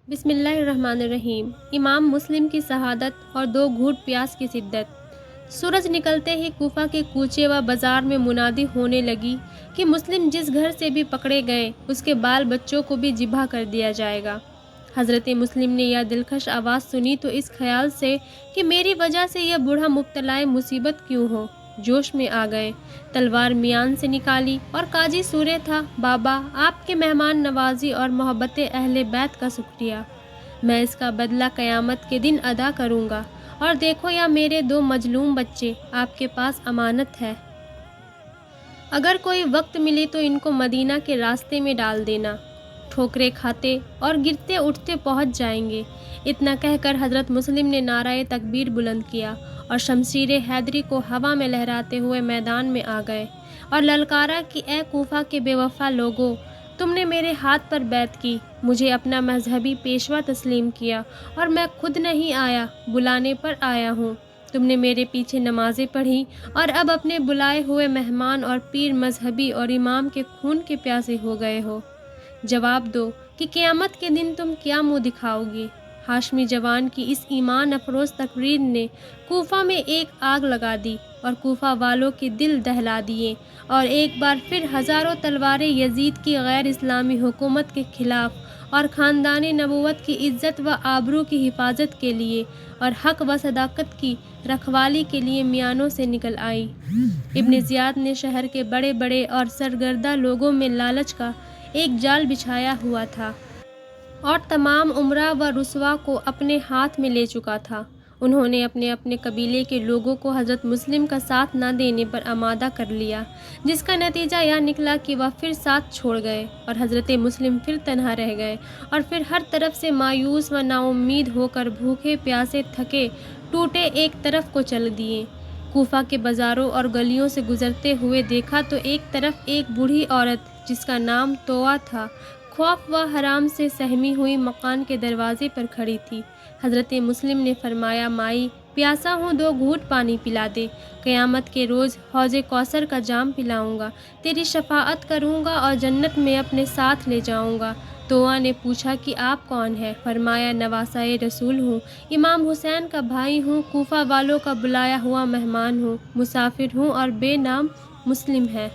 بسم اللہ الرحمن الرحیم۔ امام مسلم کی شہادت اور 2 گھونٹ پیاس کی شدت۔ سورج نکلتے ہی کوفہ کے کوچے و بازار میں منادی ہونے لگی کہ مسلم جس گھر سے بھی پکڑے گئے اس کے بال بچوں کو بھی ذبح کر دیا جائے گا۔ حضرت مسلم نے یہ دلکش آواز سنی تو اس خیال سے کہ میری وجہ سے یہ بوڑھا مبتلائے مصیبت کیوں ہو، جوش میں آ گئے، تلوار میان سے نکالی اور قاضی سورے تھا: بابا، آپ کے مہمان نوازی اور محبت اہل بیت کا شکریہ، میں اس کا بدلہ قیامت کے دن ادا کروں گا، اور دیکھو یا میرے 2 مظلوم بچے آپ کے پاس امانت ہے، اگر کوئی وقت ملے تو ان کو مدینہ کے راستے میں ڈال دینا، ٹھوکریں کھاتے اور گرتے اٹھتے پہنچ جائیں گے۔ اتنا کہہ کر حضرت مسلم نے نعرہ تکبیر بلند کیا اور شمشیر حیدری کو ہوا میں لہراتے ہوئے میدان میں آ گئے اور للکارا کہ اے کوفہ کے بے وفا لوگو، تم نے میرے ہاتھ پر بیعت کی، مجھے اپنا مذہبی پیشوا تسلیم کیا اور میں خود نہیں آیا، بلانے پر آیا ہوں، تم نے میرے پیچھے نمازیں پڑھی اور اب اپنے بلائے ہوئے مہمان اور پیر مذہبی اور امام کے خون کے پیاسے ہو گئے ہو، جواب دو کہ قیامت کے دن تم کیا منہ دکھاؤ گی۔ ہاشمی جوان کی اس ایمان افروز تقریر نے کوفہ میں ایک آگ لگا دی اور کوفہ والوں کے دل دہلا دیے، اور ایک بار پھر ہزاروں تلواریں یزید کی غیر اسلامی حکومت کے خلاف اور خاندان نبوت کی عزت و آبرو کی حفاظت کے لیے اور حق و صداقت کی رکھوالی کے لیے میانوں سے نکل آئی۔ ابن زیاد نے شہر کے بڑے بڑے اور سرگردہ لوگوں میں لالچ کا ایک جال بچھایا ہوا تھا اور تمام امراء و رسوا کو اپنے ہاتھ میں لے چکا تھا۔ انہوں نے اپنے اپنے قبیلے کے لوگوں کو حضرت مسلم کا ساتھ نہ دینے پر آمادہ کر لیا، جس کا نتیجہ یہ نکلا کہ وہ پھر ساتھ چھوڑ گئے اور حضرت مسلم پھر تنہا رہ گئے، اور پھر ہر طرف سے مایوس و نا امید ہو کر بھوکے پیاسے تھکے ٹوٹے ایک طرف کو چل دیے۔ کوفہ کے بازاروں اور گلیوں سے گزرتے ہوئے دیکھا تو ایک طرف ایک بوڑھی عورت جس کا نام توآ تھا، خوف و حرام سے سہمی ہوئی مکان کے دروازے پر کھڑی تھی۔ حضرت مسلم نے فرمایا: مائی، پیاسا ہوں، 2 گھونٹ پانی پلا دے، قیامت کے روز حوض کوثر کا جام پلاؤں گا، تیری شفاعت کروں گا اور جنت میں اپنے ساتھ لے جاؤں گا۔ توآ نے پوچھا کہ آپ کون ہیں؟ فرمایا: نواسۂ رسول ہوں، امام حسین کا بھائی ہوں، کوفہ والوں کا بلایا ہوا مہمان ہوں، مسافر ہوں اور بے نام مسلم ہے۔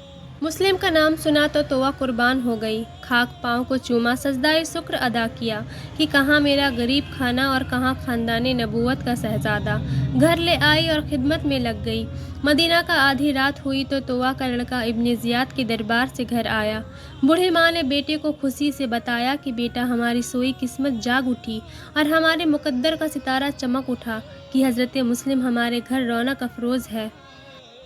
مسلم کا نام سنا تو توآ قربان ہو گئی، خاک پاؤں کو چوما، سجدہ شکر ادا کیا کہ کہاں میرا غریب خانہ اور کہاں خاندان نبوت کا شہزادہ۔ گھر لے آئی اور خدمت میں لگ گئی۔ مدینہ کا آدھی رات ہوئی تو توآ کا لڑکا ابن زیاد کے دربار سے گھر آیا۔ بوڑھی ماں نے بیٹے کو خوشی سے بتایا کہ بیٹا، ہماری سوئی قسمت جاگ اٹھی اور ہمارے مقدر کا ستارہ چمک اٹھا کہ حضرت مسلم ہمارے گھر رونق افروز ہے۔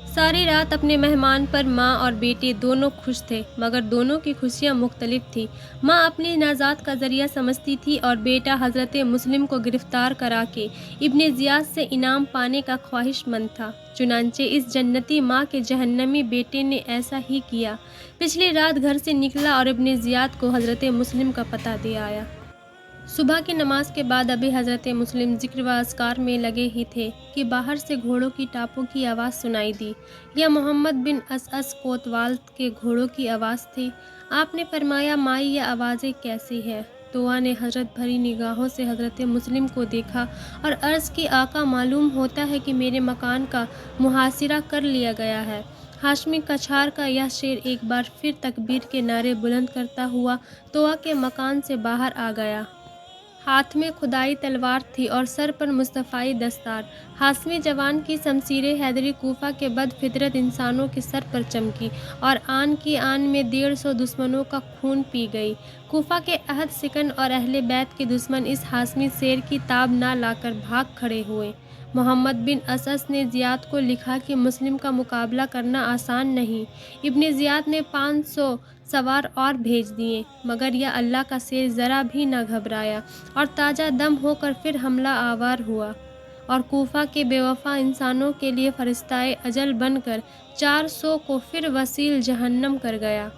ساری رات اپنے مہمان پر ماں اور بیٹے دونوں خوش تھے، مگر دونوں کی خوشیاں مختلف تھیں۔ ماں اپنی نجات کا ذریعہ سمجھتی تھی اور بیٹا حضرت مسلم کو گرفتار کرا کے ابن زیاد سے انعام پانے کا خواہش مند تھا۔ چنانچہ اس جنتی ماں کے جہنمی بیٹے نے ایسا ہی کیا، پچھلی رات گھر سے نکلا اور ابن زیاد کو حضرت مسلم کا پتہ دے آیا۔ صبح کی نماز کے بعد ابھی حضرت مسلم ذکر و اذکار میں لگے ہی تھے کہ باہر سے گھوڑوں کی ٹاپوں کی آواز سنائی دی۔ یہ محمد بن اسعد کوتوال کے گھوڑوں کی آواز تھی۔ آپ نے فرمایا: مائی، یہ آوازیں کیسی ہیں؟ توآ نے حسرت بھری نگاہوں سے حضرت مسلم کو دیکھا اور عرض کی: آقا، معلوم ہوتا ہے کہ میرے مکان کا محاصرہ کر لیا گیا ہے۔ ہاشمی کچھار کا یہ شیر ایک بار پھر تکبیر کے نعرے بلند کرتا ہوا توآ کے مکان سے باہر آ گیا۔ ہاتھ میں کھدائی تلوار تھی اور سر پر مصطفائی دستار۔ ہاشمی جوان کی شمشیر حیدری کوفہ کے بد فطرت انسانوں کے سر پر چمکی اور آن کی آن میں 150 دشمنوں کا خون پی گئی۔ کوفہ کے عہد شکن اور اہل بیت کے دشمن اس ہاشمی شیر کی تاب نہ لا کر بھاگ کھڑے ہوئے۔ محمد بن اسعد نے زیاد کو لکھا کہ مسلم کا مقابلہ کرنا آسان نہیں۔ ابن زیاد نے 500 سوار اور بھیج دیے، مگر یہ اللہ کا شیر ذرا بھی نہ گھبرایا اور تازہ دم ہو کر پھر حملہ آور ہوا اور کوفہ کے بے وفا انسانوں کے لیے فرشتہ اجل بن کر 400 کو پھر وسیل جہنم کر گیا۔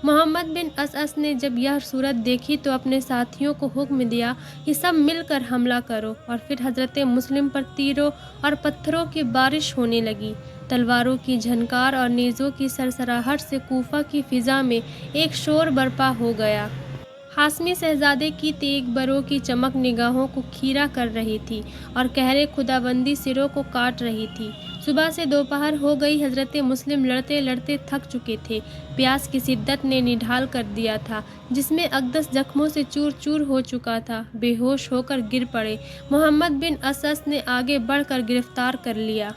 محمد بن اسعد نے جب یہ صورت دیکھی تو اپنے ساتھیوں کو حکم دیا کہ سب مل کر حملہ کرو، اور پھر حضرت مسلم پر تیروں اور پتھروں کی بارش ہونے لگی۔ تلواروں کی جھنکار اور نیزوں کی سرسراہٹ سے کوفہ کی فضا میں ایک شور برپا ہو گیا۔ ہاشمی شہزادے کی تیگ بروں کی چمک نگاہوں کو کھیرا کر رہی تھی اور قہر خداوندی سروں کو کاٹ رہی تھی۔ صبح سے دوپہر ہو گئی، حضرت مسلم لڑتے لڑتے تھک چکے تھے۔ پیاس کی شدت نے نڈھال کر دیا تھا، جس میں اقدس زخموں سے چور چور ہو چکا تھا۔ بے ہوش ہو کر گر پڑے۔ محمد بن اسس نے آگے بڑھ کر گرفتار کر لیا۔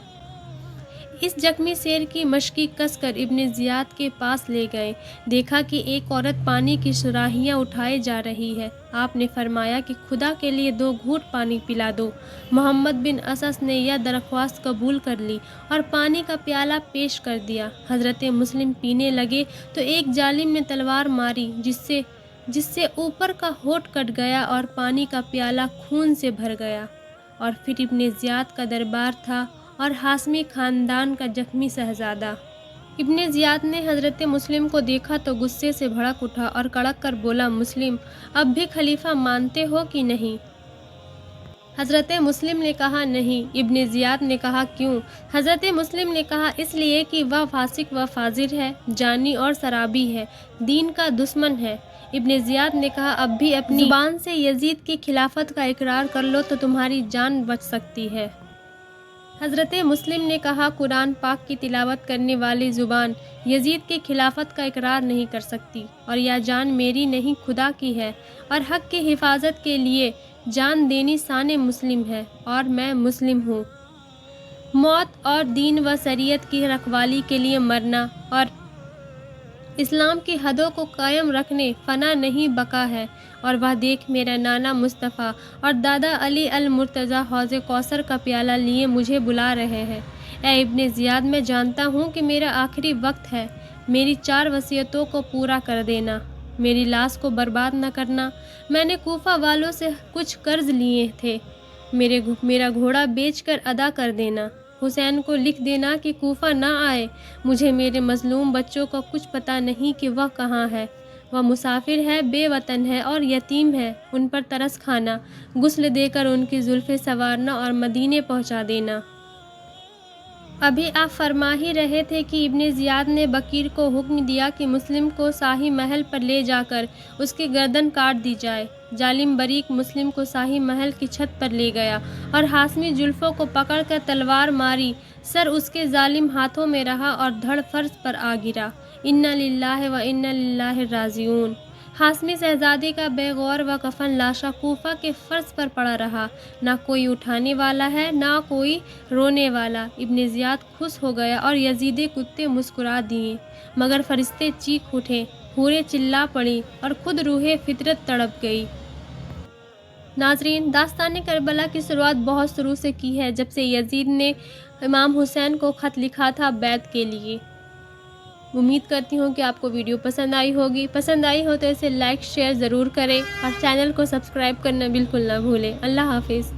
اس زخمی شیر کی مشقی کس کر ابن زیاد کے پاس لے گئے۔ دیکھا کہ ایک عورت پانی کی سراہیاں اٹھائے جا رہی ہے۔ آپ نے فرمایا کہ خدا کے لیے 2 گھونٹ پانی پلا دو۔ محمد بن اسس نے یہ درخواست قبول کر لی اور پانی کا پیالہ پیش کر دیا۔ حضرت مسلم پینے لگے تو ایک ظالم نے تلوار ماری، جس سے اوپر کا ہونٹ کٹ گیا اور پانی کا پیالہ خون سے بھر گیا۔ اور پھر ابن زیاد کا دربار تھا اور ہاشمی خاندان کا زخمی شہزادہ۔ ابن زیاد نے حضرت مسلم کو دیکھا تو غصے سے بھڑک اٹھا اور کڑک کر بولا، مسلم اب بھی خلیفہ مانتے ہو کہ نہیں؟ حضرت مسلم نے کہا نہیں۔ ابن زیاد نے کہا کیوں؟ حضرت مسلم نے کہا اس لیے کہ وہ فاسق و فاجر ہے، جانی اور شرابی ہے، دین کا دشمن ہے۔ ابن زیاد نے کہا اب بھی اپنی زبان سے یزید کی خلافت کا اقرار کر لو تو تمہاری جان بچ سکتی ہے۔ حضرت مسلم نے کہا قرآن پاک کی تلاوت کرنے والی زبان یزید کی خلافت کا اقرار نہیں کر سکتی، اور یہ جان میری نہیں خدا کی ہے، اور حق کی حفاظت کے لیے جان دینی شان مسلم ہے، اور میں مسلم ہوں۔ موت اور دین و شریعت کی رکھوالی کے لیے مرنا اور اسلام کی حدوں کو قائم رکھنے فنا نہیں بقا ہے، اور وہ دیکھ میرا نانا مصطفیٰ اور دادا علی المرتضیٰ حوض کوثر کا پیالہ لیے مجھے بلا رہے ہیں۔ اے ابن زیاد، میں جانتا ہوں کہ میرا آخری وقت ہے، میری 4 وصیتوں کو پورا کر دینا، میری لاش کو برباد نہ کرنا، میں نے کوفہ والوں سے کچھ قرض لیے تھے، میرا گھوڑا بیچ کر ادا کر دینا، حسین کو لکھ دینا کہ کوفہ نہ آئے، مجھے میرے مظلوم بچوں کا کچھ پتہ نہیں کہ وہ کہاں ہے، وہ مسافر ہے، بے وطن ہے اور یتیم ہے، ان پر ترس کھانا، غسل دے کر ان کی زلفیں سنوارنا اور مدینے پہنچا دینا۔ ابھی آپ فرما ہی رہے تھے کہ ابن زیاد نے بکیر کو حکم دیا کہ مسلم کو شاہی محل پر لے جا کر اس کی گردن کاٹ دی جائے۔ ظالم بریک مسلم کو شاہی محل کی چھت پر لے گیا اور ہاشمی زلفوں کو پکڑ کر تلوار ماری، سر اس کے ظالم ہاتھوں میں رہا اور دھڑ فرش پر آ گرا۔ انا للہ و انا الیہ راجعون۔ ہاشمی شہزادے کا بے غور و کفن لاشا کوفہ کے فرش پر پڑا رہا، نہ کوئی اٹھانے والا ہے، نہ کوئی رونے والا۔ ابن زیاد خوش ہو گیا اور یزیدی کتے مسکرا دیے، مگر فرشتے چیخ اٹھے، حوریں چلا پڑیں اور خود روح فطرت تڑپ گئی۔ ناظرین، داستان کربلا کی شروعات بہت شروع سے کی ہے، جب سے یزید نے امام حسین کو خط لکھا تھا بیعت کے لیے۔ امید کرتی ہوں کہ آپ کو ویڈیو پسند آئی ہوگی۔ پسند آئی ہو تو اسے لائک شیئر ضرور کریں اور چینل کو سبسکرائب کرنا بالکل نہ بھولیں۔ اللہ حافظ۔